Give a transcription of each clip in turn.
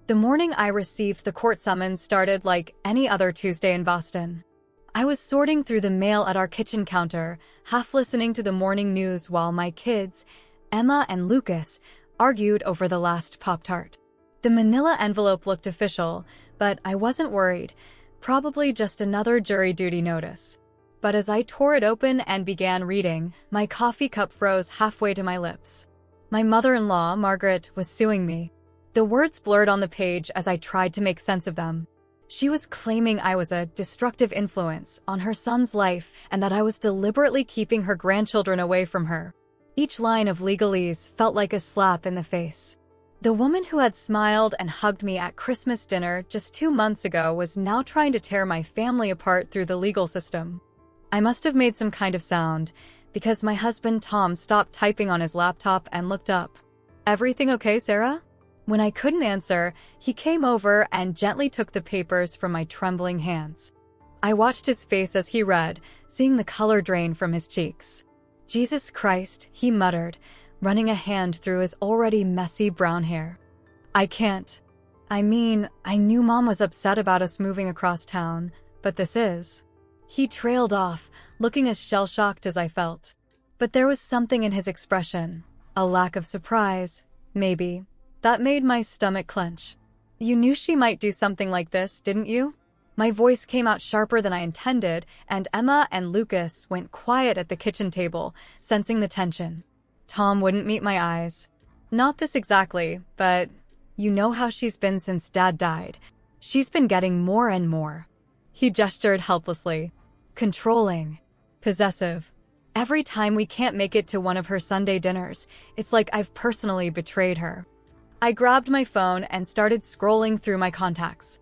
The morning I received the court summons started like any other Tuesday in Boston. I was sorting through the mail at our kitchen counter, half listening to the morning news while my kids, Emma and Lucas, argued over the last Pop-Tart. The manila envelope looked official, but I wasn't worried. Probably just another jury duty notice. But as I tore it open and began reading, my coffee cup froze halfway to my lips. My mother-in-law, Margaret, was suing me. The words blurred on the page as I tried to make sense of them. She was claiming I was a destructive influence on her son's life and that I was deliberately keeping her grandchildren away from her. Each line of legalese felt like a slap in the face. The woman who had smiled and hugged me at Christmas dinner just 2 months ago was now trying to tear my family apart through the legal system. I must have made some kind of sound, because my husband Tom stopped typing on his laptop and looked up. "Everything okay, Sarah?" When I couldn't answer, he came over and gently took the papers from my trembling hands. I watched his face as he read, seeing the color drain from his cheeks. "Jesus Christ," he muttered, running a hand through his already messy brown hair. "I can't. I mean, I knew Mom was upset about us moving across town, but this is..." He trailed off, looking as shell-shocked as I felt. But there was something in his expression, a lack of surprise, maybe, that made my stomach clench. "You knew she might do something like this, didn't you?" My voice came out sharper than I intended, and Emma and Lucas went quiet at the kitchen table, sensing the tension. Tom wouldn't meet my eyes. "Not this exactly, but you know how she's been since Dad died. She's been getting more and more." He gestured helplessly. "Controlling. Possessive. Every time we can't make it to one of her Sunday dinners, it's like I've personally betrayed her." I grabbed my phone and started scrolling through my contacts.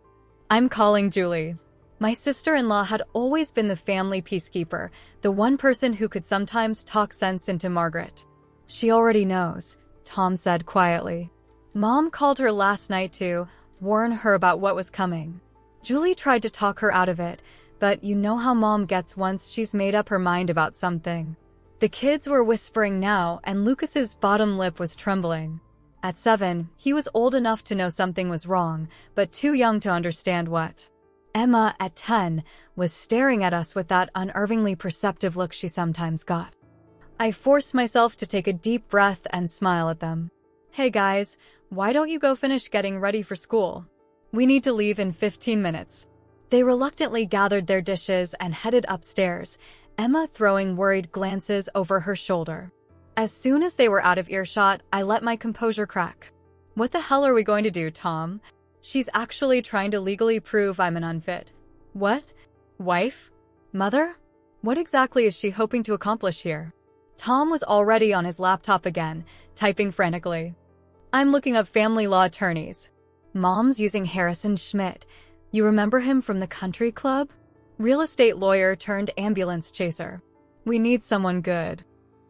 I'm calling Julie. My sister-in-law had always been the family peacekeeper, the one person who could sometimes talk sense into Margaret. "She already knows," Tom said quietly. "Mom called her last night to warn her about what was coming." Julie tried to talk her out of it, but you know how Mom gets once she's made up her mind about something. The kids were whispering now, and Lucas's bottom lip was trembling. At 7, he was old enough to know something was wrong, but too young to understand what. Emma, at 10, was staring at us with that unervingly perceptive look she sometimes got. I forced myself to take a deep breath and smile at them. "Hey guys, why don't you go finish getting ready for school? We need to leave in 15 minutes. They reluctantly gathered their dishes and headed upstairs, Emma throwing worried glances over her shoulder. As soon as they were out of earshot, I let my composure crack. "What the hell are we going to do, Tom? She's actually trying to legally prove I'm an unfit. What? Wife? Mother? What exactly is she hoping to accomplish here?" Tom was already on his laptop again, typing frantically. "I'm looking up family law attorneys. Mom's using Harrison Schmidt. You remember him from the country club? Real estate lawyer turned ambulance chaser. We need someone good."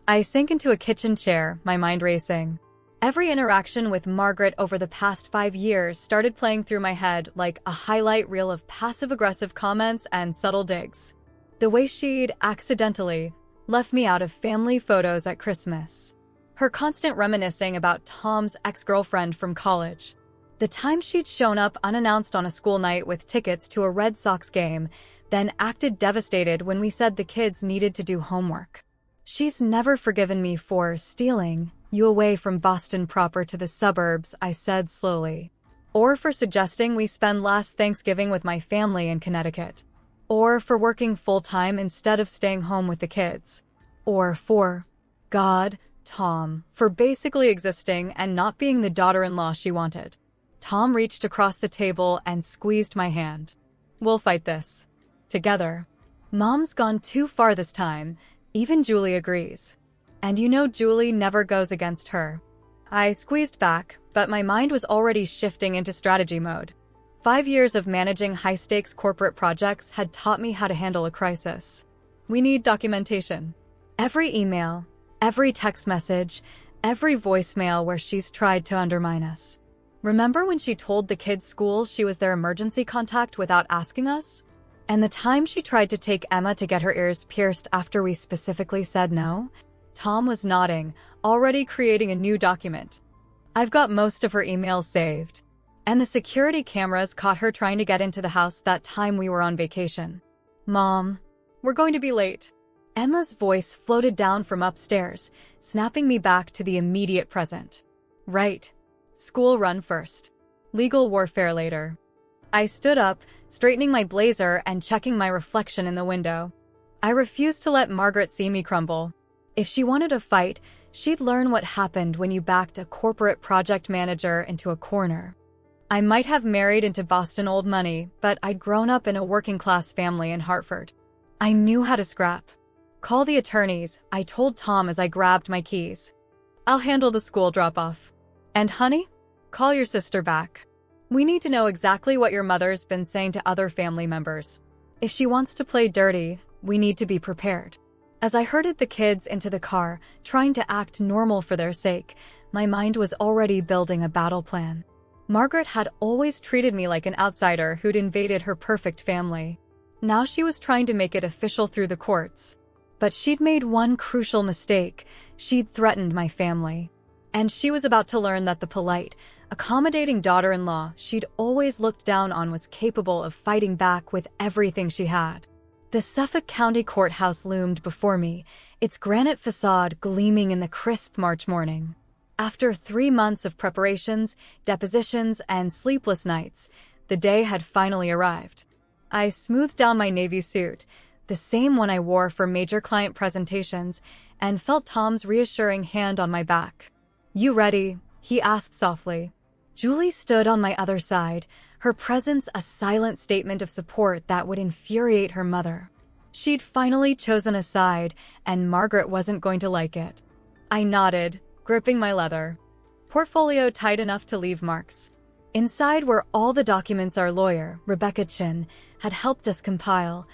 I sank into a kitchen chair, my mind racing. Every interaction with Margaret over the past 5 years started playing through my head like a highlight reel of passive-aggressive comments and subtle digs. The way she'd accidentally left me out of family photos at Christmas. Her constant reminiscing about Tom's ex-girlfriend from college. The time she'd shown up unannounced on a school night with tickets to a Red Sox game, then acted devastated when we said the kids needed to do homework. She's never forgiven me for stealing you away from Boston proper to the suburbs, I said slowly. Or for suggesting we spend last Thanksgiving with my family in Connecticut. Or for working full-time instead of staying home with the kids. Or for, God, Tom, for basically existing and not being the daughter-in-law she wanted. Tom reached across the table and squeezed my hand. "We'll fight this. Together. Mom's gone too far this time. Even Julie agrees. And you know Julie never goes against her." I squeezed back, but my mind was already shifting into strategy mode. 5 years of managing high-stakes corporate projects had taught me how to handle a crisis. We need documentation. Every email, every text message, every voicemail where she's tried to undermine us. Remember when she told the kids' school she was their emergency contact without asking us? And the time she tried to take Emma to get her ears pierced after we specifically said no? Tom was nodding, already creating a new document. I've got most of her emails saved. And the security cameras caught her trying to get into the house that time we were on vacation. Mom, we're going to be late. Emma's voice floated down from upstairs, snapping me back to the immediate present. Right. School run first. Legal warfare later. I stood up, straightening my blazer and checking my reflection in the window. I refused to let Margaret see me crumble. If she wanted a fight, she'd learn what happened when you backed a corporate project manager into a corner. I might have married into Boston old money, but I'd grown up in a working-class family in Hartford. I knew how to scrap. Call the attorneys, I told Tom as I grabbed my keys. I'll handle the school drop-off. And honey, call your sister back. We need to know exactly what your mother's been saying to other family members. If she wants to play dirty, we need to be prepared. As I herded the kids into the car, trying to act normal for their sake, my mind was already building a battle plan. Margaret had always treated me like an outsider who'd invaded her perfect family. Now she was trying to make it official through the courts. But she'd made one crucial mistake. She'd threatened my family. And she was about to learn that the polite, accommodating daughter-in-law she'd always looked down on was capable of fighting back with everything she had. The Suffolk County Courthouse loomed before me, its granite facade gleaming in the crisp March morning. After 3 months of preparations, depositions, and sleepless nights, the day had finally arrived. I smoothed down my navy suit, the same one I wore for major client presentations, and felt Tom's reassuring hand on my back. "You ready?" he asked softly. Julie stood on my other side, her presence a silent statement of support that would infuriate her mother. She'd finally chosen a side, and Margaret wasn't going to like it. I nodded, gripping my leather. Portfolio tight enough to leave marks. Inside were all the documents our lawyer, Rebecca Chin, had helped us compile,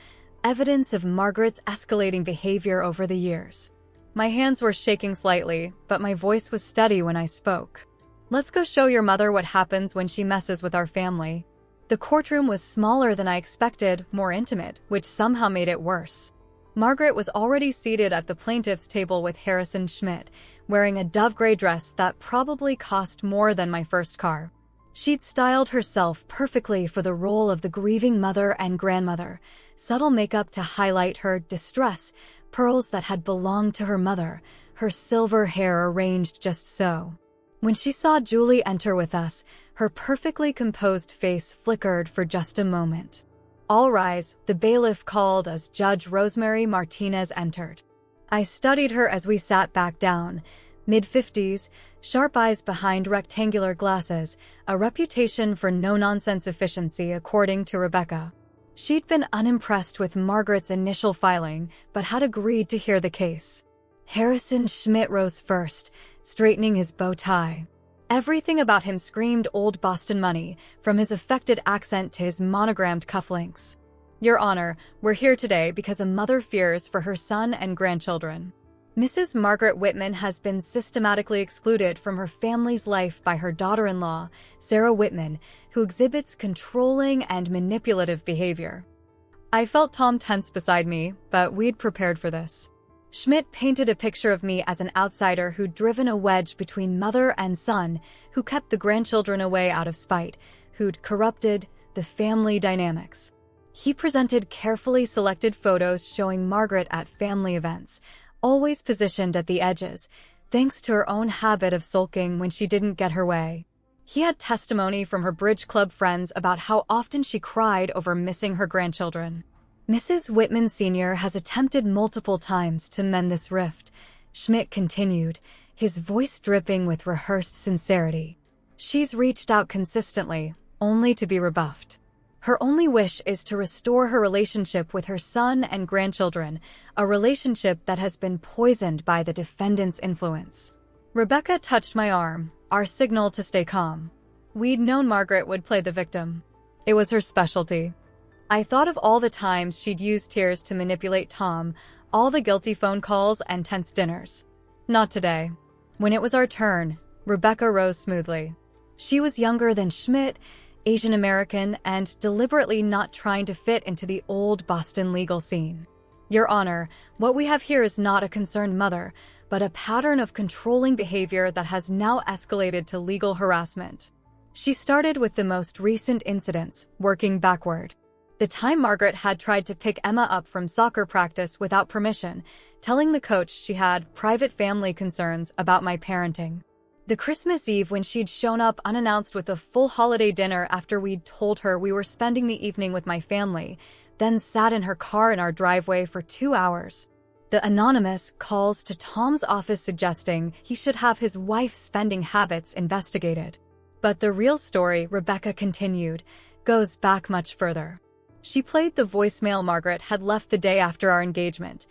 evidence of Margaret's escalating behavior over the years. My hands were shaking slightly, but my voice was steady when I spoke. "Let's go show your mother what happens when she messes with our family." The courtroom was smaller than I expected, more intimate, which somehow made it worse. Margaret was already seated at the plaintiff's table with Harrison Schmidt, wearing a dove-gray dress that probably cost more than my first car. She'd styled herself perfectly for the role of the grieving mother and grandmother, subtle makeup to highlight her distress, pearls that had belonged to her mother, her silver hair arranged just so. When she saw Julie enter with us, her perfectly composed face flickered for just a moment. "All rise," the bailiff called as Judge Rosemary Martinez entered. I studied her as we sat back down, mid-50s, sharp eyes behind rectangular glasses, a reputation for no-nonsense efficiency according to Rebecca. She'd been unimpressed with Margaret's initial filing, but had agreed to hear the case. Harrison Schmidt rose first, straightening his bow tie. Everything about him screamed old Boston money, from his affected accent to his monogrammed cufflinks. "Your Honor, we're here today because a mother fears for her son and grandchildren. Mrs. Margaret Whitman has been systematically excluded from her family's life by her daughter-in-law, Sarah Whitman, who exhibits controlling and manipulative behavior." I felt Tom tense beside me, but we'd prepared for this. Schmidt painted a picture of me as an outsider who'd driven a wedge between mother and son, who kept the grandchildren away out of spite, who'd corrupted the family dynamics. He presented carefully selected photos showing Margaret at family events, always positioned at the edges, thanks to her own habit of sulking when she didn't get her way. He had testimony from her bridge club friends about how often she cried over missing her grandchildren. "Mrs. Whitman Sr. has attempted multiple times to mend this rift," Schmidt continued, his voice dripping with rehearsed sincerity. "She's reached out consistently, only to be rebuffed. Her only wish is to restore her relationship with her son and grandchildren, a relationship that has been poisoned by the defendant's influence." Rebecca touched my arm, our signal to stay calm. We'd known Margaret would play the victim. It was her specialty. I thought of all the times she'd used tears to manipulate Tom, all the guilty phone calls and tense dinners. Not today. When it was our turn, Rebecca rose smoothly. She was younger than Schmidt, Asian American, and deliberately not trying to fit into the old Boston legal scene. "Your Honor, what we have here is not a concerned mother, but a pattern of controlling behavior that has now escalated to legal harassment." She started with the most recent incidents, working backward. The time Margaret had tried to pick Emma up from soccer practice without permission, telling the coach she had private family concerns about my parenting. The Christmas Eve when she'd shown up unannounced with a full holiday dinner after we'd told her we were spending the evening with my family, then sat in her car in our driveway for 2 hours. The anonymous calls to Tom's office suggesting he should have his wife's spending habits investigated. But the real story, Rebecca continued, goes back much further. She played the voicemail Margaret had left the day after our engagement.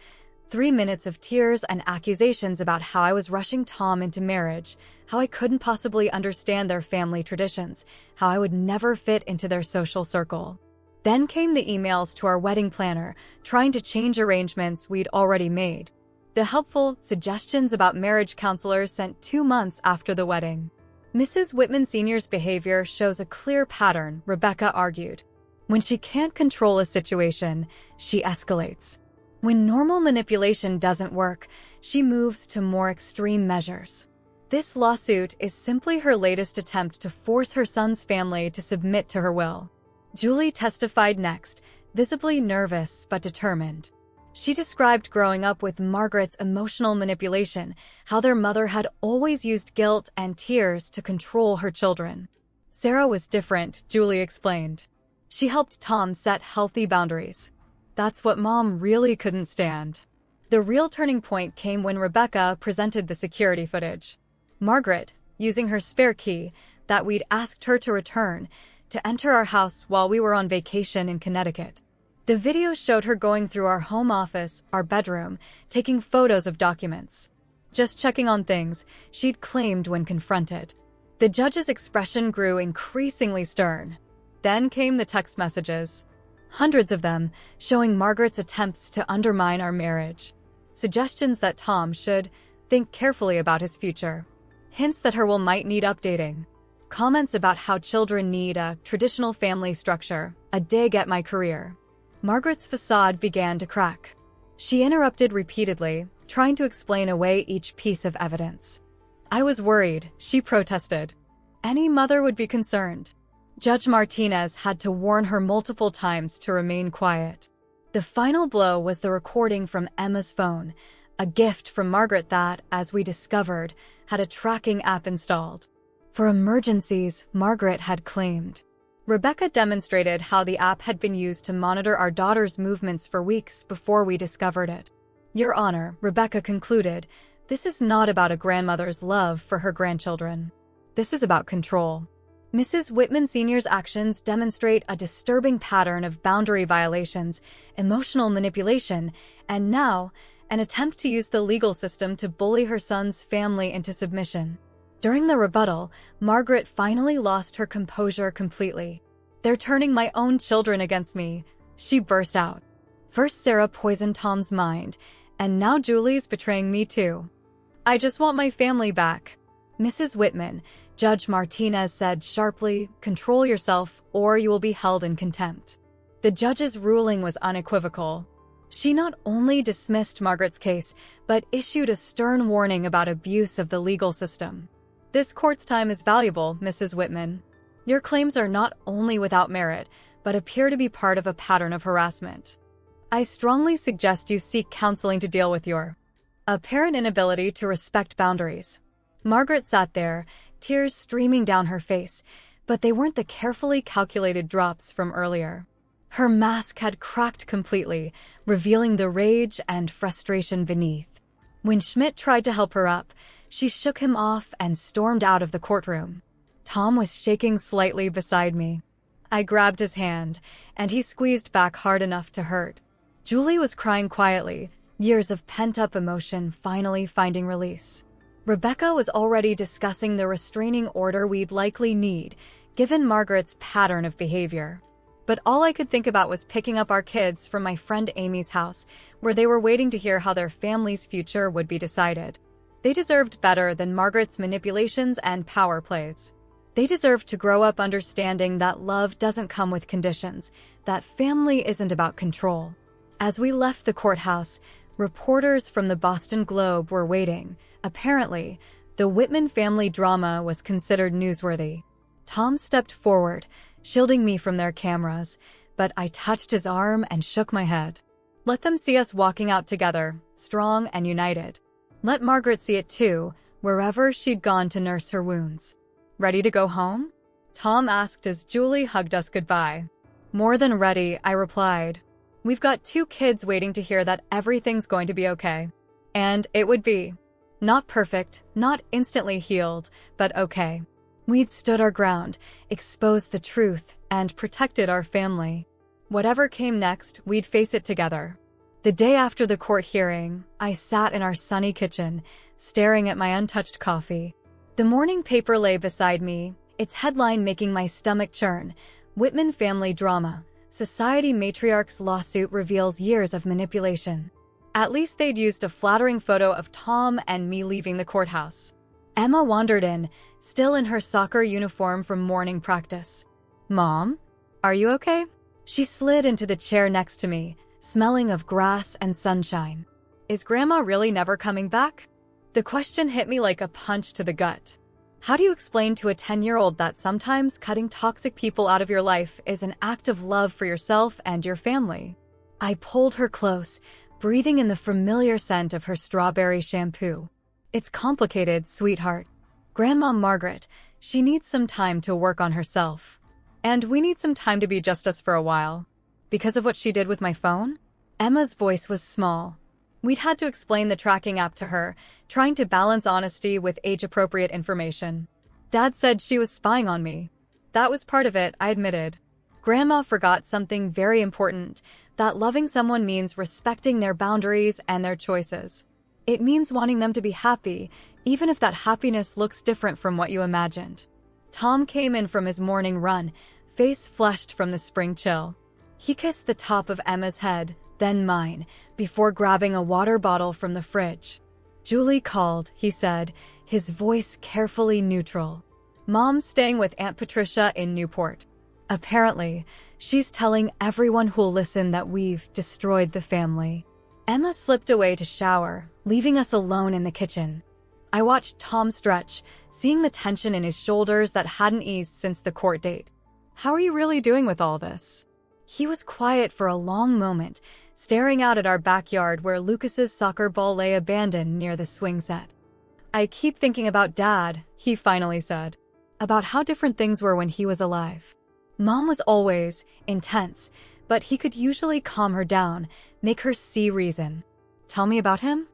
3 minutes of tears and accusations about how I was rushing Tom into marriage, how I couldn't possibly understand their family traditions, how I would never fit into their social circle. Then came the emails to our wedding planner, trying to change arrangements we'd already made. The helpful suggestions about marriage counselors sent 2 months after the wedding. Mrs. Whitman Sr.'s behavior shows a clear pattern, Rebecca argued. When she can't control a situation, she escalates. When normal manipulation doesn't work, she moves to more extreme measures. This lawsuit is simply her latest attempt to force her son's family to submit to her will. Julie testified next, visibly nervous but determined. She described growing up with Margaret's emotional manipulation, how their mother had always used guilt and tears to control her children. Sarah was different, Julie explained. She helped Tom set healthy boundaries. That's what Mom really couldn't stand. The real turning point came when Rebecca presented the security footage. Margaret, using her spare key that we'd asked her to return, to enter our house while we were on vacation in Connecticut. The video showed her going through our home office, our bedroom, taking photos of documents. Just checking on things, she'd claimed when confronted. The judge's expression grew increasingly stern. Then came the text messages. Hundreds of them, showing Margaret's attempts to undermine our marriage. Suggestions that Tom should think carefully about his future. Hints that her will might need updating. Comments about how children need a traditional family structure, a dig at my career. Margaret's facade began to crack. She interrupted repeatedly, trying to explain away each piece of evidence. I was worried, she protested. Any mother would be concerned. Judge Martinez had to warn her multiple times to remain quiet. The final blow was the recording from Emma's phone, a gift from Margaret that, as we discovered, had a tracking app installed. For emergencies, Margaret had claimed. Rebecca demonstrated how the app had been used to monitor our daughter's movements for weeks before we discovered it. Your Honor, Rebecca concluded, this is not about a grandmother's love for her grandchildren. This is about control. Mrs. Whitman Sr.'s actions demonstrate a disturbing pattern of boundary violations, emotional manipulation, and now, an attempt to use the legal system to bully her son's family into submission. During the rebuttal, Margaret finally lost her composure completely. They're turning my own children against me, she burst out. First Sarah poisoned Tom's mind, and now Julie's betraying me too. I just want my family back. Mrs. Whitman, Judge Martinez said sharply, control yourself or you will be held in contempt. The judge's ruling was unequivocal. She not only dismissed Margaret's case, but issued a stern warning about abuse of the legal system. This court's time is valuable, Mrs. Whitman. Your claims are not only without merit, but appear to be part of a pattern of harassment. I strongly suggest you seek counseling to deal with your apparent inability to respect boundaries. Margaret sat there, tears streaming down her face, but they weren't the carefully calculated drops from earlier. Her mask had cracked completely, revealing the rage and frustration beneath. When Schmidt tried to help her up, she shook him off and stormed out of the courtroom. Tom was shaking slightly beside me. I grabbed his hand, and he squeezed back hard enough to hurt. Julie was crying quietly, years of pent-up emotion finally finding release. Rebecca was already discussing the restraining order we'd likely need, given Margaret's pattern of behavior. But all I could think about was picking up our kids from my friend Amy's house, where they were waiting to hear how their family's future would be decided. They deserved better than Margaret's manipulations and power plays. They deserved to grow up understanding that love doesn't come with conditions, that family isn't about control. As we left the courthouse, reporters from the Boston Globe were waiting. Apparently, the Whitman family drama was considered newsworthy. Tom stepped forward, shielding me from their cameras, but I touched his arm and shook my head. Let them see us walking out together, strong and united. Let Margaret see it too, wherever she'd gone to nurse her wounds. Ready to go home? Tom asked as Julie hugged us goodbye. More than ready, I replied. We've got 2 kids waiting to hear that everything's going to be okay. And it would be. Not perfect, not instantly healed, but okay. We'd stood our ground, exposed the truth, and protected our family. Whatever came next, we'd face it together. The day after the court hearing, I sat in our sunny kitchen, staring at my untouched coffee. The morning paper lay beside me, its headline making my stomach churn. Whitman family drama. Society matriarch's lawsuit reveals years of manipulation. At least they'd used a flattering photo of Tom and me leaving the courthouse. Emma wandered in, still in her soccer uniform from morning practice. Mom? Are you okay? She slid into the chair next to me, smelling of grass and sunshine. Is Grandma really never coming back? The question hit me like a punch to the gut. How do you explain to a 10-year-old that sometimes cutting toxic people out of your life is an act of love for yourself and your family? I pulled her close, breathing in the familiar scent of her strawberry shampoo. It's complicated, sweetheart. Grandma Margaret, she needs some time to work on herself. And we need some time to be just us for a while. Because of what she did with my phone? Emma's voice was small. We'd had to explain the tracking app to her, trying to balance honesty with age-appropriate information. Dad said she was spying on me. That was part of it, I admitted. Grandma forgot something very important, that loving someone means respecting their boundaries and their choices. It means wanting them to be happy, even if that happiness looks different from what you imagined. Tom came in from his morning run, face flushed from the spring chill. He kissed the top of Emma's head, then mine, before grabbing a water bottle from the fridge. Julie called, he said, his voice carefully neutral. Mom's staying with Aunt Patricia in Newport. Apparently, she's telling everyone who'll listen that we've destroyed the family. Emma slipped away to shower, leaving us alone in the kitchen. I watched Tom stretch, seeing the tension in his shoulders that hadn't eased since the court date. How are you really doing with all this? He was quiet for a long moment, staring out at our backyard where Lucas's soccer ball lay abandoned near the swing set. I keep thinking about Dad, he finally said. About how different things were when he was alive. Mom was always intense, but he could usually calm her down, make her see reason. Tell me about him?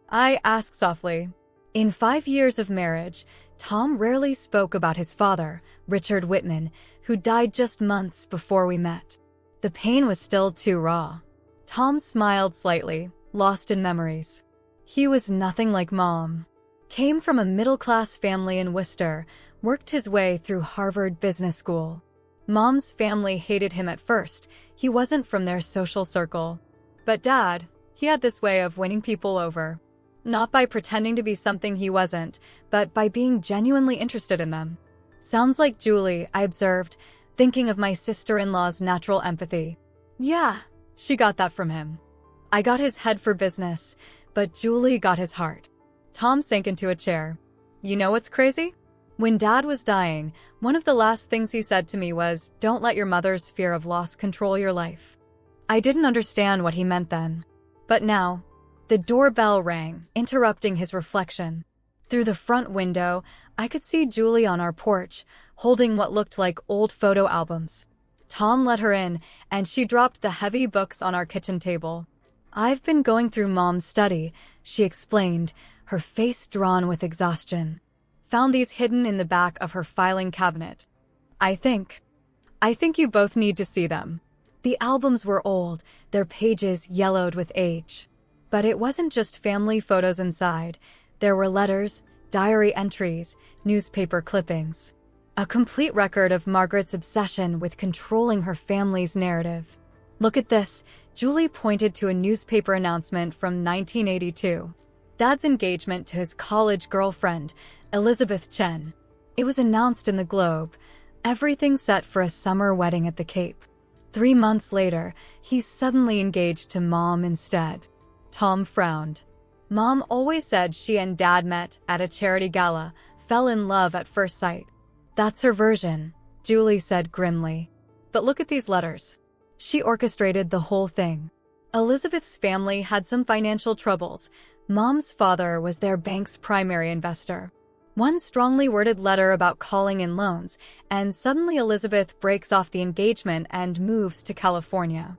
I asked softly. In 5 years of marriage, Tom rarely spoke about his father, Richard Whitman, who died just months before we met. The pain was still too raw. Tom smiled slightly, lost in memories. He was nothing like Mom. Came from a middle-class family in Worcester, worked his way through Harvard Business School. Mom's family hated him at first. He wasn't from their social circle. But Dad, he had this way of winning people over. Not by pretending to be something he wasn't, but by being genuinely interested in them. Sounds like Julie, I observed, thinking of my sister-in-law's natural empathy. Yeah, she got that from him. I got his head for business, but Julie got his heart. Tom sank into a chair. You know what's crazy? When Dad was dying, one of the last things he said to me was, "Don't let your mother's fear of loss control your life." I didn't understand what he meant then. But now, the doorbell rang, interrupting his reflection. Through the front window, I could see Julie on our porch, holding what looked like old photo albums. Tom let her in, and she dropped the heavy books on our kitchen table. I've been going through Mom's study, she explained, her face drawn with exhaustion. Found these hidden in the back of her filing cabinet. I think you both need to see them. The albums were old, their pages yellowed with age. But it wasn't just family photos inside. There were letters, diary entries, newspaper clippings. A complete record of Margaret's obsession with controlling her family's narrative. Look at this, Julie pointed to a newspaper announcement from 1982. Dad's engagement to his college girlfriend, Elizabeth Chen. It was announced in the Globe. Everything set for a summer wedding at the Cape. 3 months later, he's suddenly engaged to Mom instead. Tom frowned. Mom always said she and Dad met at a charity gala, fell in love at first sight. That's her version, Julie said grimly. But look at these letters. She orchestrated the whole thing. Elizabeth's family had some financial troubles. Mom's father was their bank's primary investor. One strongly worded letter about calling in loans, and suddenly Elizabeth breaks off the engagement and moves to California.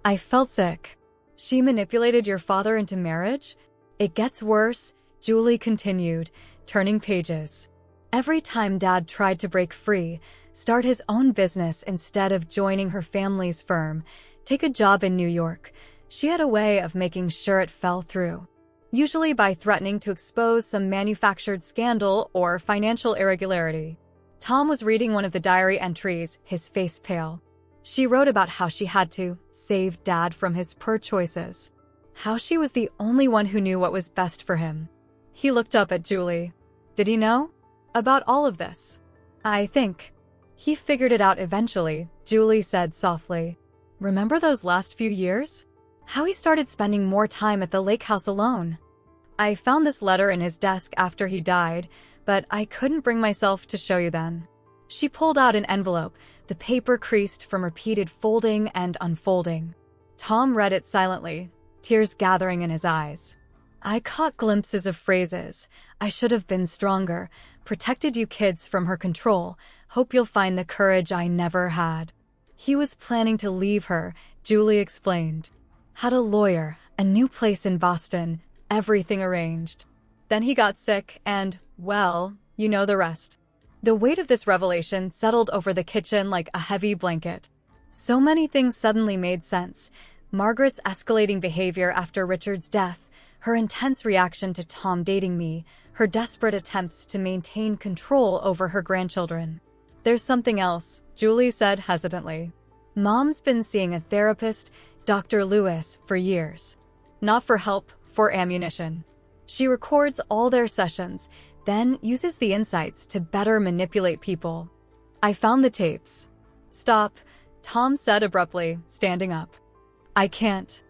I felt sick. She manipulated your father into marriage? It gets worse, Julie continued, turning pages. Every time Dad tried to break free, start his own business instead of joining her family's firm, take a job in New York, she had a way of making sure it fell through. Usually by threatening to expose some manufactured scandal or financial irregularity. Tom was reading one of the diary entries, his face pale. She wrote about how she had to save Dad from his poor choices. How she was the only one who knew what was best for him. He looked up at Julie. Did he know about all of this? I think. He figured it out eventually, Julie said softly. Remember those last few years? How he started spending more time at the lake house alone. I found this letter in his desk after he died, but I couldn't bring myself to show you then. She pulled out an envelope, the paper creased from repeated folding and unfolding. Tom read it silently, tears gathering in his eyes. I caught glimpses of phrases. I should have been stronger, protected you kids from her control, hope you'll find the courage I never had. He was planning to leave her, Julie explained. Had a lawyer, a new place in Boston, everything arranged. Then he got sick and, well, you know the rest. The weight of this revelation settled over the kitchen like a heavy blanket. So many things suddenly made sense. Margaret's escalating behavior after Richard's death, her intense reaction to Tom dating me, her desperate attempts to maintain control over her grandchildren. There's something else, Julie said hesitantly. Mom's been seeing a therapist, Dr. Lewis, for years. Not for help, for ammunition. She records all their sessions, then uses the insights to better manipulate people. I found the tapes. Stop, Tom said abruptly, standing up. I can't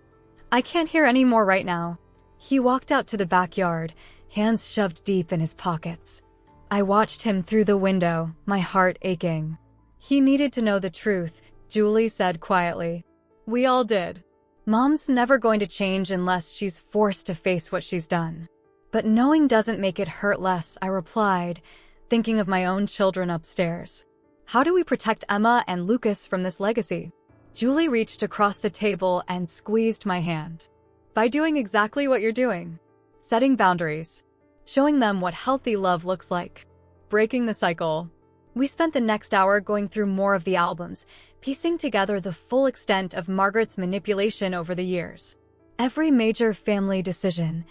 hear any more right now. He walked out to the backyard, hands shoved deep in his pockets. I watched him through the window, my heart aching. He needed to know the truth, Julie said quietly. We all did. Mom's never going to change unless she's forced to face what she's done. But knowing doesn't make it hurt less, I replied, thinking of my own children upstairs. How do we protect Emma and Lucas from this legacy? Julie reached across the table and squeezed my hand. By doing exactly what you're doing. Setting boundaries. Showing them what healthy love looks like. Breaking the cycle. We spent the next hour going through more of the albums, piecing together the full extent of Margaret's manipulation over the years. Every major family decision,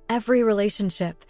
every relationship,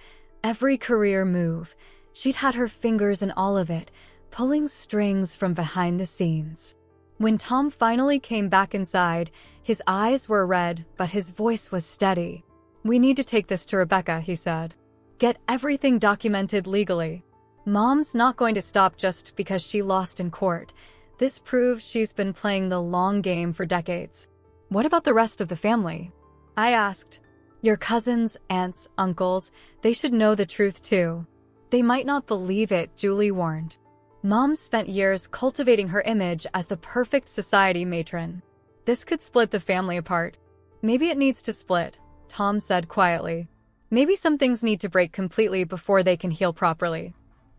every career move, she'd had her fingers in all of it, pulling strings from behind the scenes. When Tom finally came back inside, his eyes were red, but his voice was steady. We need to take this to Rebecca, he said. Get everything documented legally. Mom's not going to stop just because she lost in court. This proves she's been playing the long game for decades. What about the rest of the family? I asked. Your cousins, aunts, uncles, they should know the truth too. They might not believe it, Julie warned. Mom spent years cultivating her image as the perfect society matron. This could split the family apart. Maybe it needs to split, Tom said quietly. Maybe some things need to break completely before they can heal properly.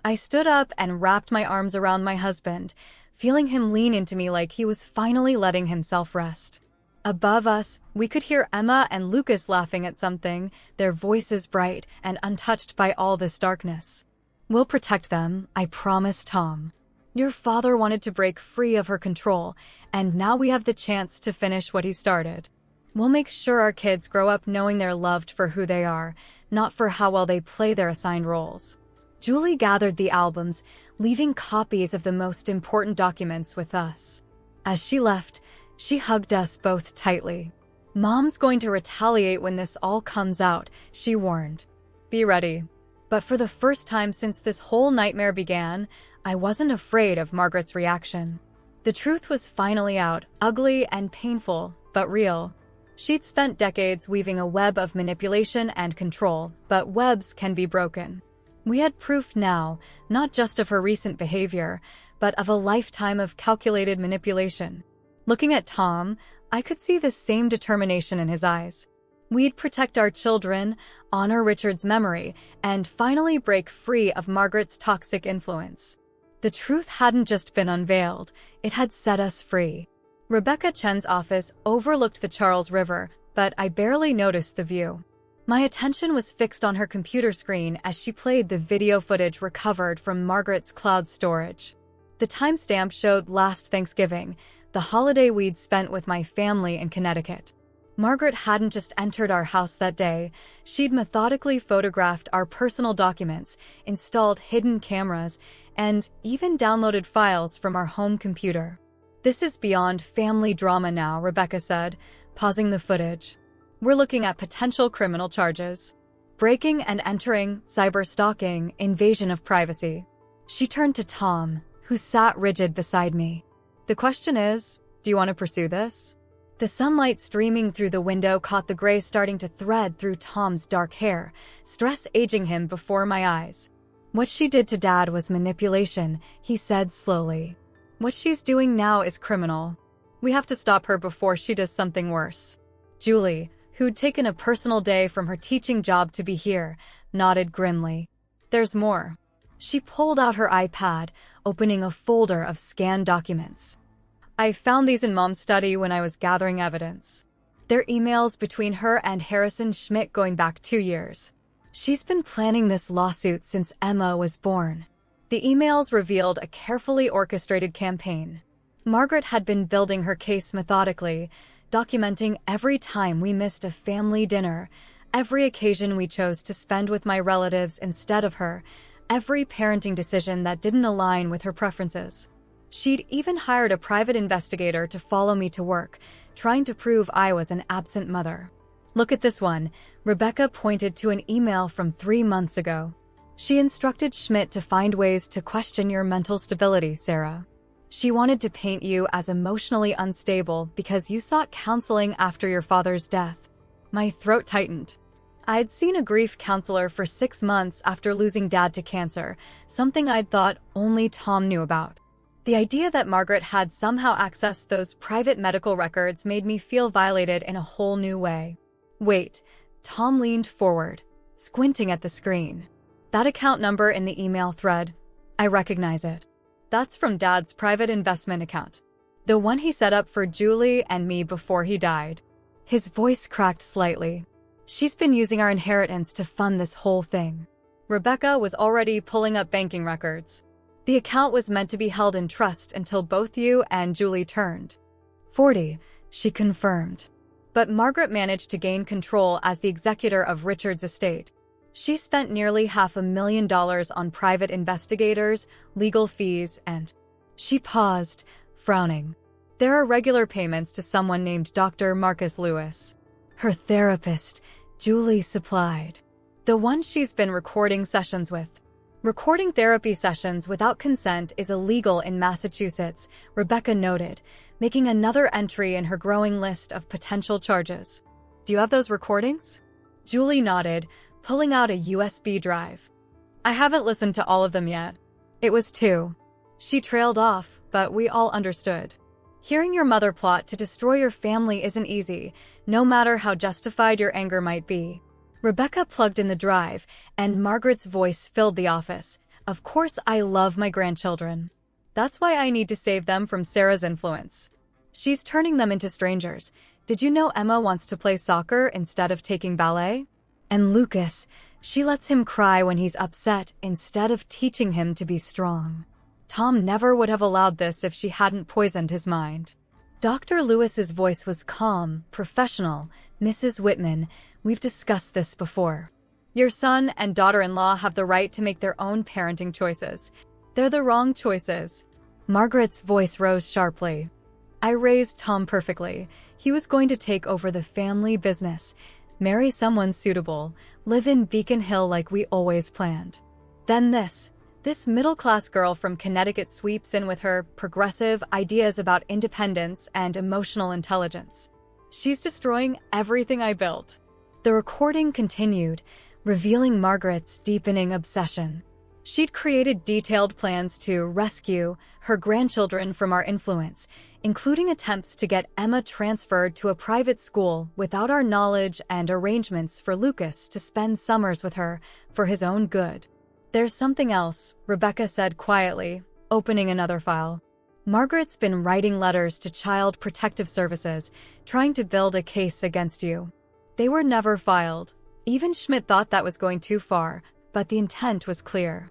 I stood up and wrapped my arms around my husband, feeling him lean into me like he was finally letting himself rest. Above us, we could hear Emma and Lucas laughing at something, their voices bright and untouched by all this darkness. We'll protect them, I promise, Tom. Your father wanted to break free of her control, and now we have the chance to finish what he started. We'll make sure our kids grow up knowing they're loved for who they are, not for how well they play their assigned roles. Julie gathered the albums, leaving copies of the most important documents with us. As she left, she hugged us both tightly. Mom's going to retaliate when this all comes out, she warned. Be ready. But for the first time since this whole nightmare began, I wasn't afraid of Margaret's reaction. The truth was finally out, ugly and painful, but real. She'd spent decades weaving a web of manipulation and control, but webs can be broken. We had proof now, not just of her recent behavior, but of a lifetime of calculated manipulation. Looking at Tom, I could see the same determination in his eyes. We'd protect our children, honor Richard's memory, and finally break free of Margaret's toxic influence. The truth hadn't just been unveiled, it had set us free. Rebecca Chen's office overlooked the Charles River, but I barely noticed the view. My attention was fixed on her computer screen as she played the video footage recovered from Margaret's cloud storage. The timestamp showed last Thanksgiving, the holiday we'd spent with my family in Connecticut. Margaret hadn't just entered our house that day, she'd methodically photographed our personal documents, installed hidden cameras, and even downloaded files from our home computer. "This is beyond family drama now," Rebecca said, pausing the footage. "We're looking at potential criminal charges. Breaking and entering, cyberstalking, invasion of privacy." She turned to Tom, who sat rigid beside me. "The question is, do you want to pursue this?" The sunlight streaming through the window caught the gray starting to thread through Tom's dark hair, stress aging him before my eyes. "What she did to Dad was manipulation," he said slowly. "What she's doing now is criminal. We have to stop her before she does something worse." Julie, who'd taken a personal day from her teaching job to be here, nodded grimly. "There's more." She pulled out her iPad, opening a folder of scanned documents. "I found these in Mom's study when I was gathering evidence. They're emails between her and Harrison Schmidt going back 2 years. She's been planning this lawsuit since Emma was born." The emails revealed a carefully orchestrated campaign. Margaret had been building her case methodically, documenting every time we missed a family dinner, every occasion we chose to spend with my relatives instead of her, every parenting decision that didn't align with her preferences. She'd even hired a private investigator to follow me to work, trying to prove I was an absent mother. "Look at this one." Rebecca pointed to an email from 3 months ago. "She instructed Schmidt to find ways to question your mental stability, Sarah. She wanted to paint you as emotionally unstable because you sought counseling after your father's death." My throat tightened. I'd seen a grief counselor for 6 months after losing Dad to cancer, something I'd thought only Tom knew about. The idea that Margaret had somehow accessed those private medical records made me feel violated in a whole new way. "Wait," Tom leaned forward, squinting at the screen. "That account number in the email thread, I recognize it. That's from Dad's private investment account. The one he set up for Julie and me before he died." His voice cracked slightly. "She's been using our inheritance to fund this whole thing." Rebecca was already pulling up banking records. "The account was meant to be held in trust until both you and Julie turned 40, she confirmed. But Margaret managed to gain control as the executor of Richard's estate. She spent nearly $500,000 on private investigators, legal fees, and..." She paused, frowning. "There are regular payments to someone named Dr. Marcus Lewis. Her therapist, Julie supplied. The one she's been recording sessions with." "Recording therapy sessions without consent is illegal in Massachusetts," Rebecca noted, making another entry in her growing list of potential charges. "Do you have those recordings?" Julie nodded, pulling out a USB drive. "I haven't listened to all of them yet. It was 2. She trailed off, but we all understood. Hearing your mother plot to destroy your family isn't easy, no matter how justified your anger might be." Rebecca plugged in the drive, and Margaret's voice filled the office. "Of course I love my grandchildren. That's why I need to save them from Sarah's influence. She's turning them into strangers. Did you know Emma wants to play soccer instead of taking ballet? And Lucas, she lets him cry when he's upset instead of teaching him to be strong. Tom never would have allowed this if she hadn't poisoned his mind." Dr. Lewis's voice was calm, professional. "Mrs. Whitman, we've discussed this before. Your son and daughter-in-law have the right to make their own parenting choices. They're the wrong choices." Margaret's voice rose sharply. "I raised Tom perfectly. He was going to take over the family business, marry someone suitable, live in Beacon Hill like we always planned. Then this middle-class girl from Connecticut sweeps in with her progressive ideas about independence and emotional intelligence. She's destroying everything I built." The recording continued. revealing Margaret's deepening obsession. She'd created detailed plans to rescue her grandchildren from our influence, including attempts to get Emma transferred to a private school without our knowledge and arrangements for Lucas to spend summers with her for his own good. "There's something else," Rebecca said quietly, opening another file. "Margaret's been writing letters to Child Protective Services, trying to build a case against you. They were never filed. Even Schmidt thought that was going too far, but the intent was clear."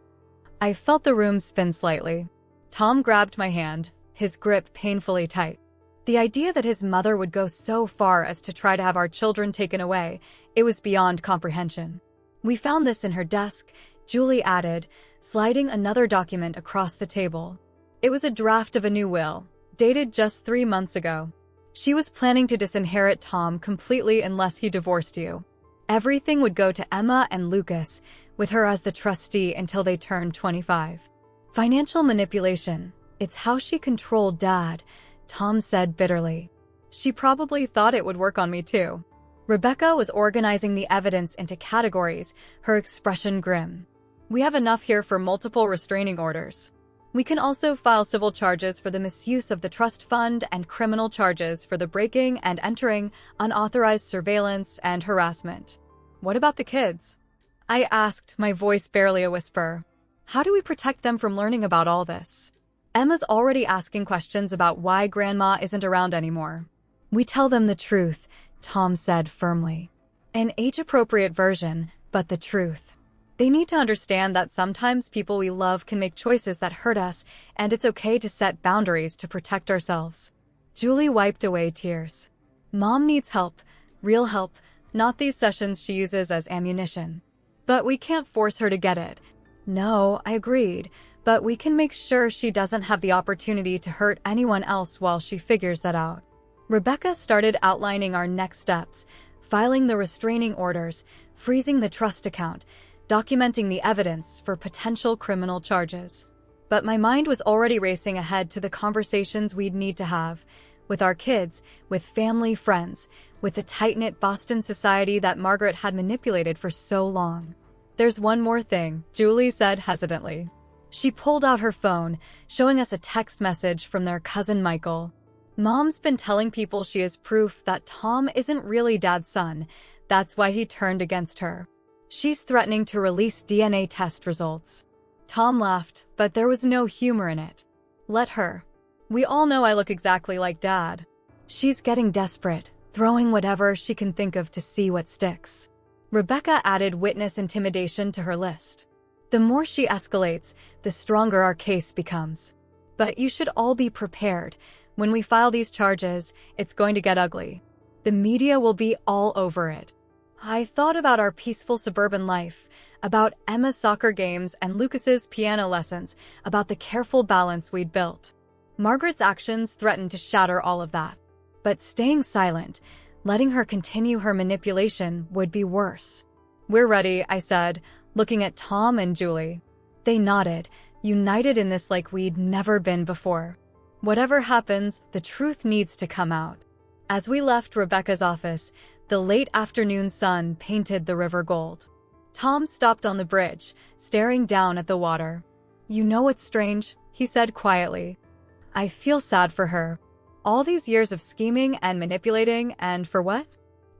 I felt the room spin slightly. Tom grabbed my hand, his grip painfully tight. The idea that his mother would go so far as to try to have our children taken away, it was beyond comprehension. "We found this in her desk," Julie added, sliding another document across the table. It was a draft of a new will, dated just 3 months ago. She was planning to disinherit Tom completely unless he divorced you. Everything would go to Emma and Lucas, with her as the trustee until they turned 25. "Financial manipulation. It's how she controlled Dad," Tom said bitterly. "She probably thought it would work on me too." Rebecca was organizing the evidence into categories, her expression grim. "We have enough here for multiple restraining orders. We can also file civil charges for the misuse of the trust fund and criminal charges for the breaking and entering, unauthorized surveillance, and harassment." "What about the kids?" I asked, my voice barely a whisper. "How do we protect them from learning about all this?" "Emma's already asking questions about why Grandma isn't around anymore." "We tell them the truth," Tom said firmly. "An age-appropriate version, but the truth. They need to understand that sometimes people we love can make choices that hurt us, and it's okay to set boundaries to protect ourselves." Julie wiped away tears. "Mom needs help, real help, not these sessions she uses as ammunition. But we can't force her to get it." "No," I agreed, "but we can make sure she doesn't have the opportunity to hurt anyone else while she figures that out." Rebecca started outlining our next steps, filing the restraining orders, freezing the trust account, documenting the evidence for potential criminal charges. But my mind was already racing ahead to the conversations we'd need to have, with our kids, with family friends, with the tight-knit Boston society that Margaret had manipulated for so long. "There's one more thing," Julie said hesitantly. She pulled out her phone, showing us a text message from their cousin Michael. "Mom's been telling people she is proof that Tom isn't really Dad's son. That's why he turned against her. She's threatening to release DNA test results." Tom laughed, but there was no humor in it. "Let her. We all know I look exactly like Dad." "She's getting desperate, throwing whatever she can think of to see what sticks." Rebecca added witness intimidation to her list. "The more she escalates, the stronger our case becomes. But you should all be prepared. When we file these charges, it's going to get ugly. The media will be all over it." I thought about our peaceful suburban life, about Emma's soccer games and Lucas's piano lessons, about the careful balance we'd built. Margaret's actions threatened to shatter all of that. But staying silent, letting her continue her manipulation, would be worse. "We're ready," I said, looking at Tom and Julie. They nodded, united in this like we'd never been before. Whatever happens, the truth needs to come out. As we left Rebecca's office, the late afternoon sun painted the river gold. Tom stopped on the bridge, staring down at the water. "You know what's strange?" he said quietly. "I feel sad for her. All these years of scheming and manipulating, and for what?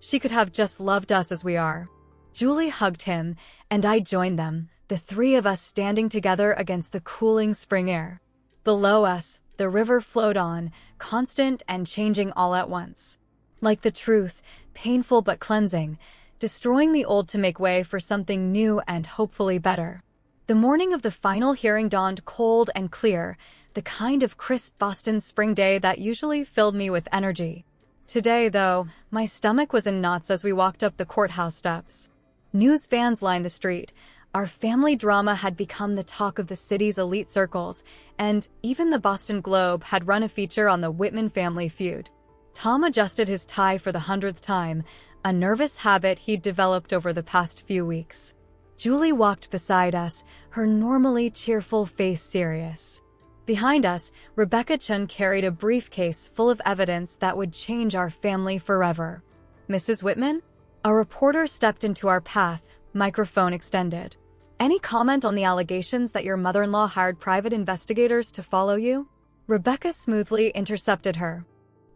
She could have just loved us as we are." Julie hugged him, and I joined them, the three of us standing together against the cooling spring air. Below us, the river flowed on, constant and changing all at once. Like the truth, painful but cleansing, destroying the old to make way for something new and hopefully better. The morning of the final hearing dawned cold and clear, the kind of crisp Boston spring day that usually filled me with energy. Today, though, my stomach was in knots as we walked up the courthouse steps. News vans lined the street. Our family drama had become the talk of the city's elite circles, and even the Boston Globe had run a feature on the Whitman family feud. Tom adjusted his tie for the 100th time, a nervous habit he'd developed over the past few weeks. Julie walked beside us, her normally cheerful face serious. Behind us, Rebecca Chun carried a briefcase full of evidence that would change our family forever. "Mrs. Whitman?" A reporter stepped into our path, microphone extended. Any comment on the allegations that your mother-in-law hired private investigators to follow you? Rebecca smoothly intercepted her.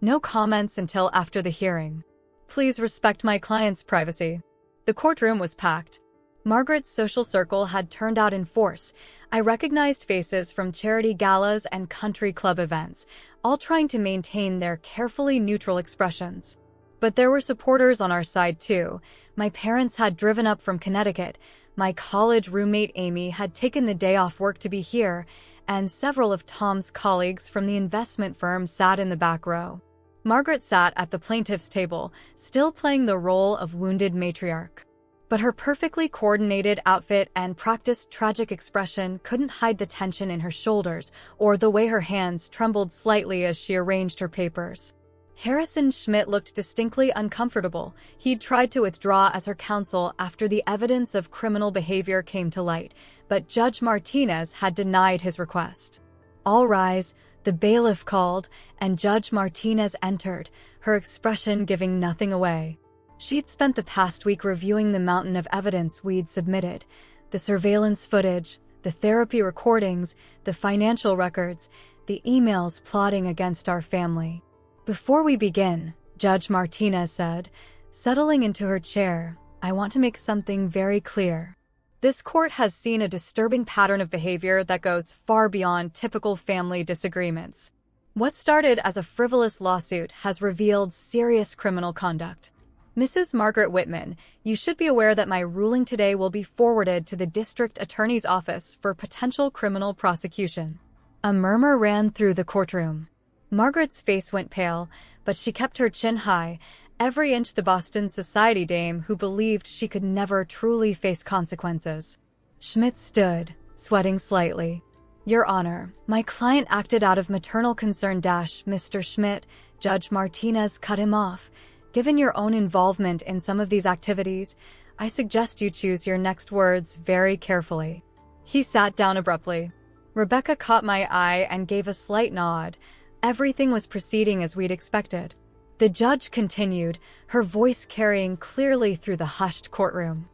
No comments until after the hearing. Please respect my client's privacy. The courtroom was packed. Margaret's social circle had turned out in force. I recognized faces from charity galas and country club events, all trying to maintain their carefully neutral expressions. But there were supporters on our side too. My parents had driven up from Connecticut. My college roommate Amy had taken the day off work to be here, and several of Tom's colleagues from the investment firm sat in the back row. Margaret sat at the plaintiff's table, still playing the role of wounded matriarch. But her perfectly coordinated outfit and practiced tragic expression couldn't hide the tension in her shoulders or the way her hands trembled slightly as she arranged her papers. Harrison Schmidt looked distinctly uncomfortable. He'd tried to withdraw as her counsel after the evidence of criminal behavior came to light, but Judge Martinez had denied his request. All rise, the bailiff called, and Judge Martinez entered, her expression giving nothing away. She'd spent the past week reviewing the mountain of evidence we'd submitted, the surveillance footage, the therapy recordings, the financial records, the emails plotting against our family. Before we begin, Judge Martinez said, settling into her chair, I want to make something very clear. This court has seen a disturbing pattern of behavior that goes far beyond typical family disagreements. What started as a frivolous lawsuit has revealed serious criminal conduct. Mrs. Margaret Whitman, you should be aware that my ruling today will be forwarded to the district attorney's office for potential criminal prosecution. A murmur ran through the courtroom. Margaret's face went pale, but she kept her chin high, every inch the Boston society dame who believed she could never truly face consequences. Schmidt stood, sweating slightly. Your Honor, my client acted out of maternal concern. Mr. Schmidt, Judge Martinez cut him off. Given your own involvement in some of these activities, I suggest you choose your next words very carefully. He sat down abruptly. Rebecca caught my eye and gave a slight nod. Everything was proceeding as we'd expected. The judge continued, her voice carrying clearly through the hushed courtroom.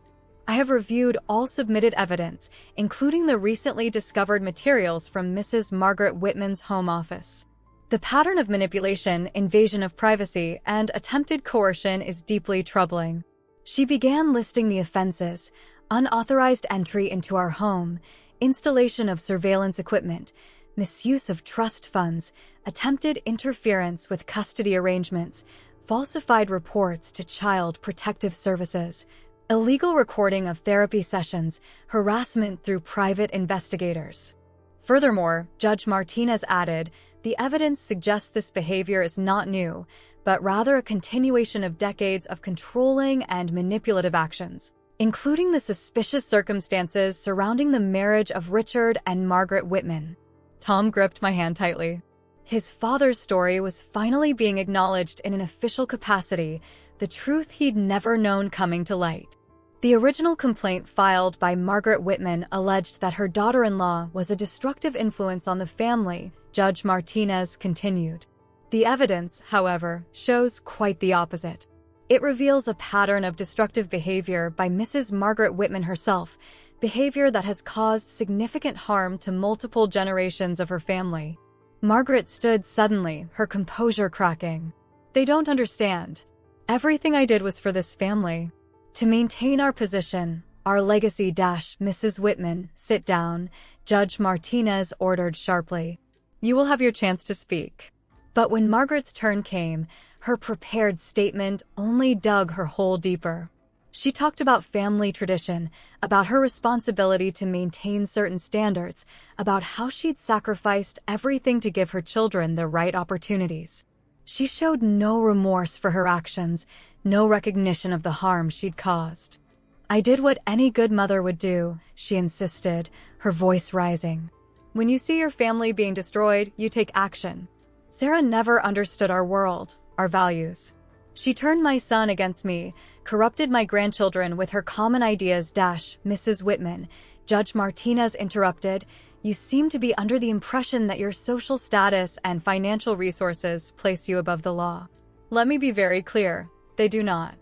I have reviewed all submitted evidence, including the recently discovered materials from Mrs. Margaret Whitman's home office. The pattern of manipulation, invasion of privacy, and attempted coercion is deeply troubling. She began listing the offenses: unauthorized entry into our home, installation of surveillance equipment, misuse of trust funds, attempted interference with custody arrangements, falsified reports to Child Protective Services, illegal recording of therapy sessions, harassment through private investigators. Furthermore, Judge Martinez added, the evidence suggests this behavior is not new, but rather a continuation of decades of controlling and manipulative actions, including the suspicious circumstances surrounding the marriage of Richard and Margaret Whitman. Tom gripped my hand tightly. His father's story was finally being acknowledged in an official capacity, the truth he'd never known coming to light. The original complaint filed by Margaret Whitman alleged that her daughter-in-law was a destructive influence on the family, Judge Martinez continued. The evidence, however, shows quite the opposite. It reveals a pattern of destructive behavior by Mrs. Margaret Whitman herself, behavior that has caused significant harm to multiple generations of her family. Margaret stood suddenly, her composure cracking. They don't understand. Everything I did was for this family. To maintain our position, our legacy. Mrs. Whitman, sit down, Judge Martinez ordered sharply. You will have your chance to speak. But when Margaret's turn came, her prepared statement only dug her hole deeper. She talked about family tradition, about her responsibility to maintain certain standards, about how she'd sacrificed everything to give her children the right opportunities. She showed no remorse for her actions, no recognition of the harm she'd caused. I did what any good mother would do, she insisted, her voice rising. When you see your family being destroyed, you take action. Sarah never understood our world, our values. She turned my son against me, corrupted my grandchildren with her common ideas. Mrs. Whitman, Judge Martinez interrupted, you seem to be under the impression that your social status and financial resources place you above the law. Let me be very clear, they do not.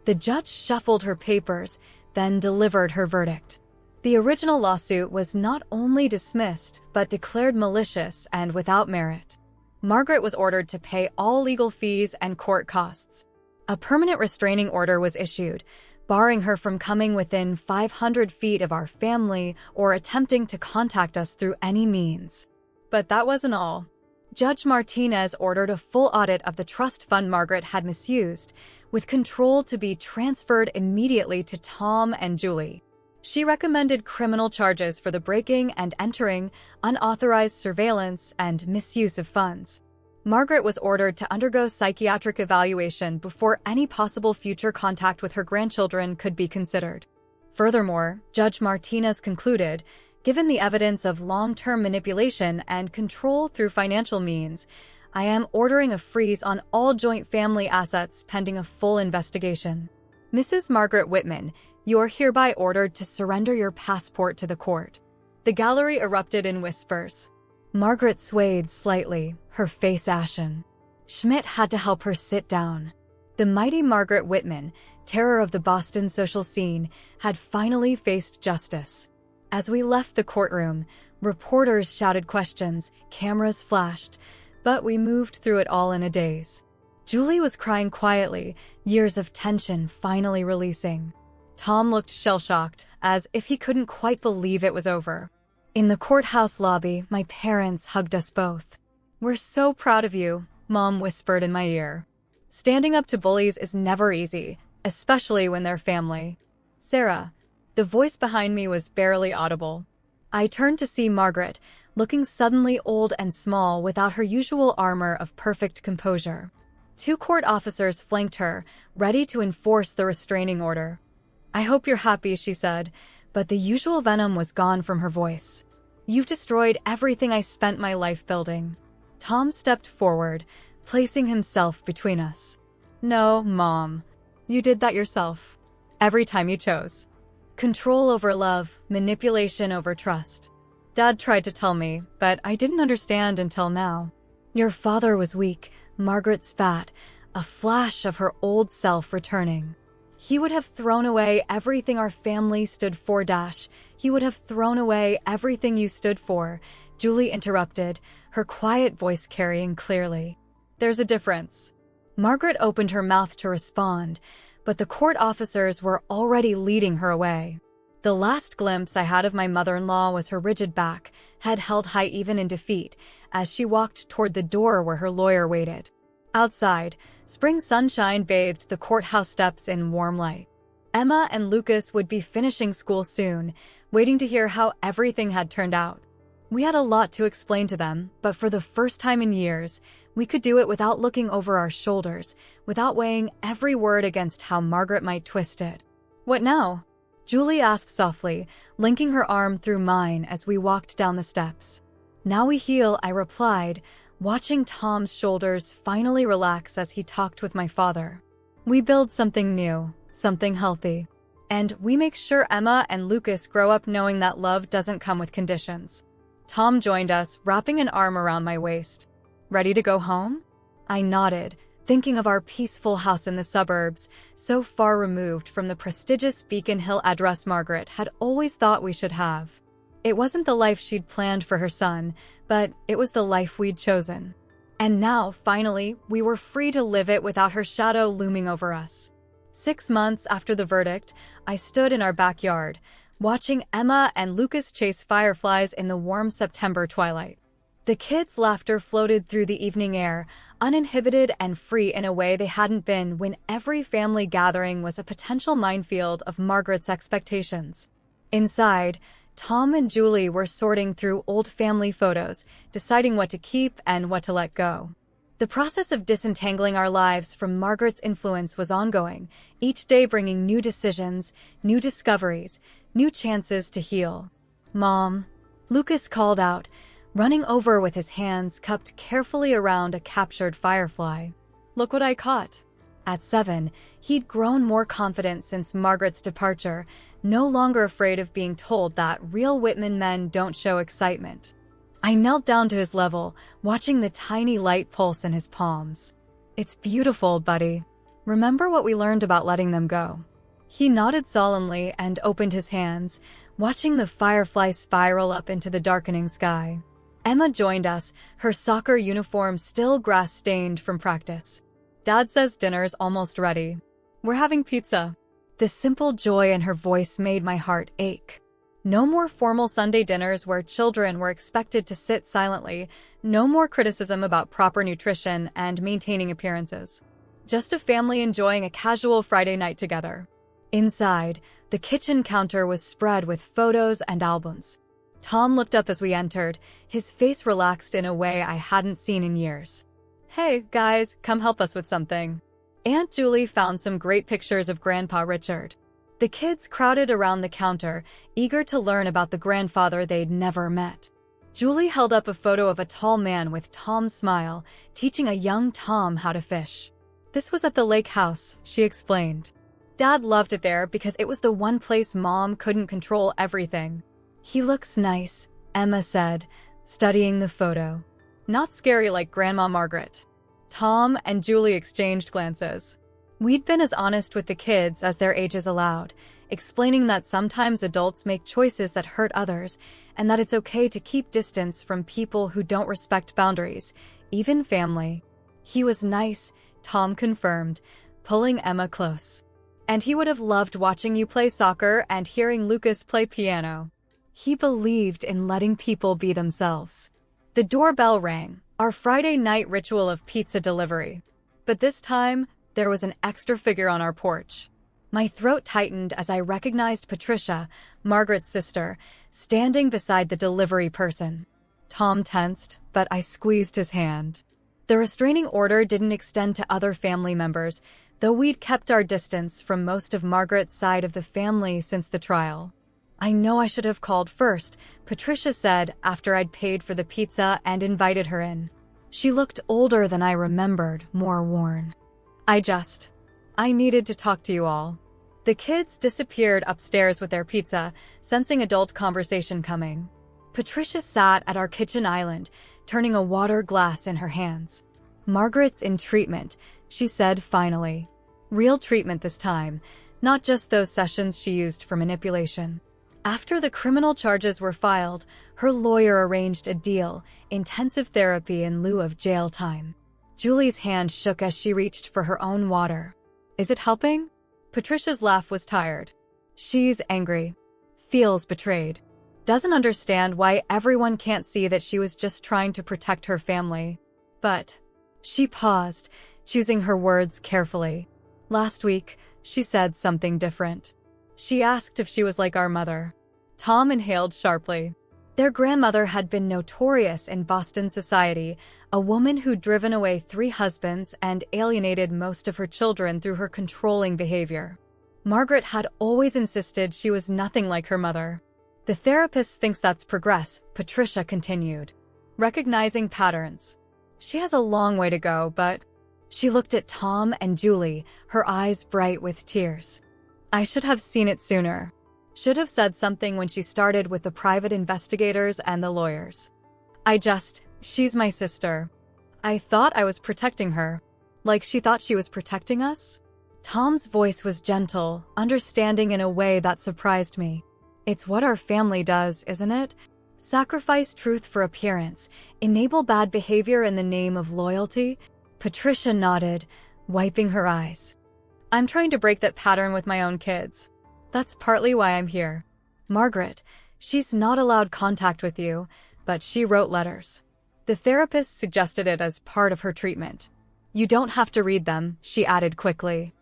The judge shuffled her papers, then delivered her verdict. The original lawsuit was not only dismissed, but declared malicious and without merit. Margaret was ordered to pay all legal fees and court costs. A permanent restraining order was issued, barring her from coming within 500 feet of our family or attempting to contact us through any means. But that wasn't all. Judge Martinez ordered a full audit of the trust fund Margaret had misused, with control to be transferred immediately to Tom and Julie. She recommended criminal charges for the breaking and entering, unauthorized surveillance, and misuse of funds. Margaret was ordered to undergo psychiatric evaluation before any possible future contact with her grandchildren could be considered. Furthermore, Judge Martinez concluded, given the evidence of long-term manipulation and control through financial means, I am ordering a freeze on all joint family assets pending a full investigation. Mrs. Margaret Whitman, you are hereby ordered to surrender your passport to the court. The gallery erupted in whispers. Margaret swayed slightly, her face ashen. Schmidt had to help her sit down. The mighty Margaret Whitman, terror of the Boston social scene, had finally faced justice. As we left the courtroom, reporters shouted questions, cameras flashed, but we moved through it all in a daze. Julie was crying quietly, years of tension finally releasing. Tom looked shell-shocked, as if he couldn't quite believe it was over. In the courthouse lobby, my parents hugged us both. We're so proud of you, Mom whispered in my ear. Standing up to bullies is never easy, especially when they're family. Sarah. The voice behind me was barely audible. I turned to see Margaret, looking suddenly old and small without her usual armor of perfect composure. 2 court officers flanked her, ready to enforce the restraining order. I hope you're happy, she said, but the usual venom was gone from her voice. You've destroyed everything I spent my life building. Tom stepped forward, placing himself between us. No, Mom. You did that yourself. Every time you chose. Control over love, manipulation over trust. Dad tried to tell me, but I didn't understand until now. Your father was weak, Margaret spat, a flash of her old self returning. He would have thrown away everything our family stood for. He would have thrown away everything you stood for, Julie interrupted, her quiet voice carrying clearly. There's a difference. Margaret opened her mouth to respond, but the court officers were already leading her away. The last glimpse I had of my mother-in-law was her rigid back, head held high even in defeat, as she walked toward the door where her lawyer waited. Outside, spring sunshine bathed the courthouse steps in warm light. Emma and Lucas would be finishing school soon, waiting to hear how everything had turned out. We had a lot to explain to them, but for the first time in years, we could do it without looking over our shoulders, without weighing every word against how Margaret might twist it. What now? Julie asked softly, linking her arm through mine as we walked down the steps. Now we heal, I replied, watching Tom's shoulders finally relax as he talked with my father. We build something new, something healthy. And we make sure Emma and Lucas grow up knowing that love doesn't come with conditions. Tom joined us, wrapping an arm around my waist. Ready to go home? I nodded, thinking of our peaceful house in the suburbs, so far removed from the prestigious Beacon Hill address Margaret had always thought we should have. It wasn't the life she'd planned for her son, but it was the life we'd chosen. And now, finally, we were free to live it without her shadow looming over us. 6 months after the verdict, I stood in our backyard, watching Emma and Lucas chase fireflies in the warm September twilight. The kids' laughter floated through the evening air, uninhibited and free in a way they hadn't been when every family gathering was a potential minefield of Margaret's expectations. Inside, Tom and Julie were sorting through old family photos, deciding what to keep and what to let go. The process of disentangling our lives from Margaret's influence was ongoing, each day bringing new decisions, new discoveries, new chances to heal. Mom, Lucas called out, running over with his hands cupped carefully around a captured firefly. Look what I caught. At 7, he'd grown more confident since Margaret's departure, no longer afraid of being told that real Whitman men don't show excitement. I knelt down to his level, watching the tiny light pulse in his palms. It's beautiful, buddy. Remember what we learned about letting them go. He nodded solemnly and opened his hands, watching the firefly spiral up into the darkening sky. Emma joined us, her soccer uniform still grass-stained from practice. Dad says dinner's almost ready. We're having pizza. The simple joy in her voice made my heart ache. No more formal Sunday dinners where children were expected to sit silently, no more criticism about proper nutrition and maintaining appearances. Just a family enjoying a casual Friday night together. Inside, the kitchen counter was spread with photos and albums. Tom looked up as we entered, his face relaxed in a way I hadn't seen in years. Hey, guys, come help us with something. Aunt Julie found some great pictures of Grandpa Richard. The kids crowded around the counter, eager to learn about the grandfather they'd never met. Julie held up a photo of a tall man with Tom's smile, teaching a young Tom how to fish. This was at the lake house, she explained. Dad loved it there because it was the one place Mom couldn't control everything. He looks nice, Emma said, studying the photo. Not scary like Grandma Margaret. Tom and Julie exchanged glances. We'd been as honest with the kids as their ages allowed, explaining that sometimes adults make choices that hurt others, and that it's okay to keep distance from people who don't respect boundaries, even family. He was nice, Tom confirmed, pulling Emma close. And he would have loved watching you play soccer and hearing Lucas play piano. He believed in letting people be themselves. The doorbell rang, our Friday night ritual of pizza delivery. But this time, there was an extra figure on our porch. My throat tightened as I recognized Patricia, Margaret's sister, standing beside the delivery person. Tom tensed, but I squeezed his hand. The restraining order didn't extend to other family members, though we'd kept our distance from most of Margaret's side of the family since the trial. I know I should have called first, Patricia said after I'd paid for the pizza and invited her in. She looked older than I remembered, more worn. I needed to talk to you all. The kids disappeared upstairs with their pizza, sensing adult conversation coming. Patricia sat at our kitchen island, turning a water glass in her hands. Margaret's in treatment, she said finally. Real treatment this time, not just those sessions she used for manipulation. After the criminal charges were filed, her lawyer arranged a deal, intensive therapy in lieu of jail time. Julie's hand shook as she reached for her own water. Is it helping? Patricia's laugh was tired. She's angry. Feels betrayed. Doesn't understand why everyone can't see that she was just trying to protect her family. But she paused, choosing her words carefully. Last week, she said something different. She asked if she was like our mother. Tom inhaled sharply. Their grandmother had been notorious in Boston society, a woman who'd driven away 3 husbands and alienated most of her children through her controlling behavior. Margaret had always insisted she was nothing like her mother. The therapist thinks that's progress, Patricia continued. Recognizing patterns. She has a long way to go, but... She looked at Tom and Julie, her eyes bright with tears. I should have seen it sooner. Should have said something when she started with the private investigators and the lawyers. She's my sister. I thought I was protecting her. Like she thought she was protecting us? Tom's voice was gentle, understanding in a way that surprised me. It's what our family does, isn't it? Sacrifice truth for appearance, enable bad behavior in the name of loyalty? Patricia nodded, wiping her eyes. I'm trying to break that pattern with my own kids. That's partly why I'm here. Margaret, she's not allowed contact with you, but she wrote letters. The therapist suggested it as part of her treatment. You don't have to read them, she added quickly.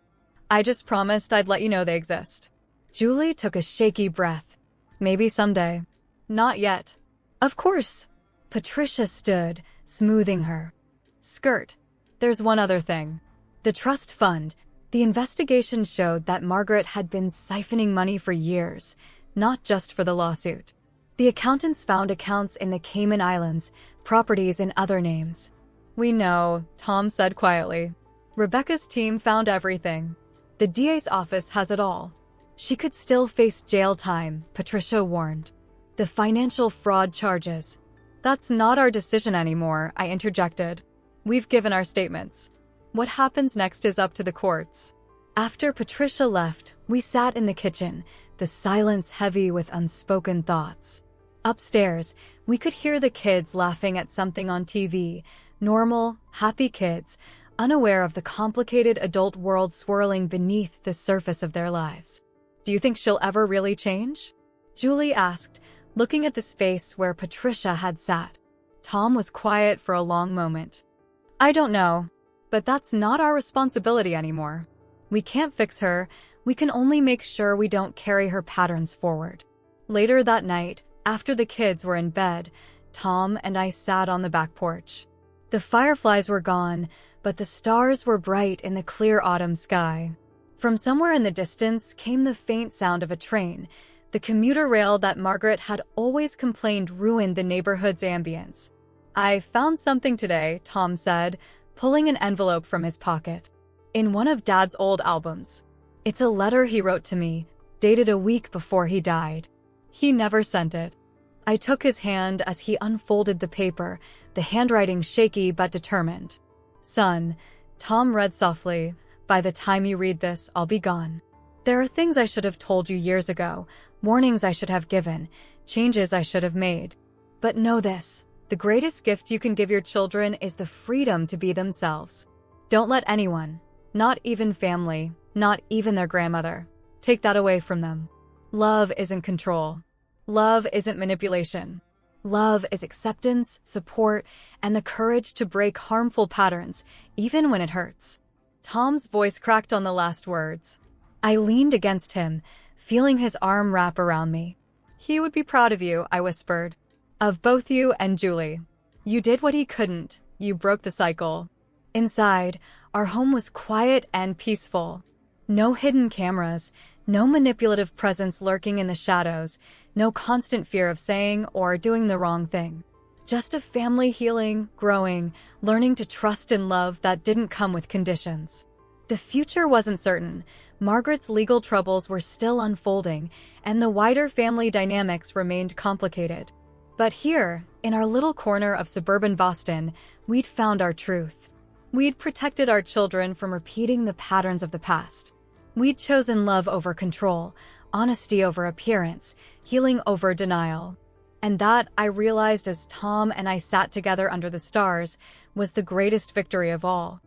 I just promised I'd let you know they exist. Julie took a shaky breath. Maybe someday. Not yet. Of course. Patricia stood, smoothing her skirt. There's one other thing. The trust fund. The investigation showed that Margaret had been siphoning money for years, not just for the lawsuit. The accountants found accounts in the Cayman Islands, properties in other names. We know, Tom said quietly. Rebecca's team found everything. The DA's office has it all. She could still face jail time, Patricia warned. The financial fraud charges. That's not our decision anymore, I interjected. We've given our statements. What happens next is up to the courts. After Patricia left, we sat in the kitchen, the silence heavy with unspoken thoughts. Upstairs, we could hear the kids laughing at something on TV, normal, happy kids, unaware of the complicated adult world swirling beneath the surface of their lives. "Do you think she'll ever really change?" Julie asked, looking at the space where Patricia had sat. Tom was quiet for a long moment. "I don't know, but that's not our responsibility anymore. We can't fix her, we can only make sure we don't carry her patterns forward." Later that night, after the kids were in bed, Tom and I sat on the back porch. The fireflies were gone, but the stars were bright in the clear autumn sky. From somewhere in the distance came the faint sound of a train, the commuter rail that Margaret had always complained ruined the neighborhood's ambience. "I found something today," Tom said, pulling an envelope from his pocket. "In one of Dad's old albums. It's a letter he wrote to me, dated a week before he died. He never sent it." I took his hand as he unfolded the paper, the handwriting shaky but determined. "Son," Tom read softly, "by the time you read this, I'll be gone. There are things I should have told you years ago, warnings I should have given, changes I should have made. But know this, the greatest gift you can give your children is the freedom to be themselves. Don't let anyone, not even family, not even their grandmother, take that away from them. Love isn't control. Love isn't manipulation. Love is acceptance, support, and the courage to break harmful patterns, even when it hurts." Tom's voice cracked on the last words. I leaned against him, feeling his arm wrap around me. "He would be proud of you," I whispered. "Of both you and Julie. You did what he couldn't. You broke the cycle." Inside, our home was quiet and peaceful. No hidden cameras, no manipulative presence lurking in the shadows, no constant fear of saying or doing the wrong thing. Just a family healing, growing, learning to trust in love that didn't come with conditions. The future wasn't certain. Margaret's legal troubles were still unfolding, and the wider family dynamics remained complicated. But here, in our little corner of suburban Boston, we'd found our truth. We'd protected our children from repeating the patterns of the past. We'd chosen love over control, honesty over appearance, healing over denial. And that, I realized as Tom and I sat together under the stars, was the greatest victory of all.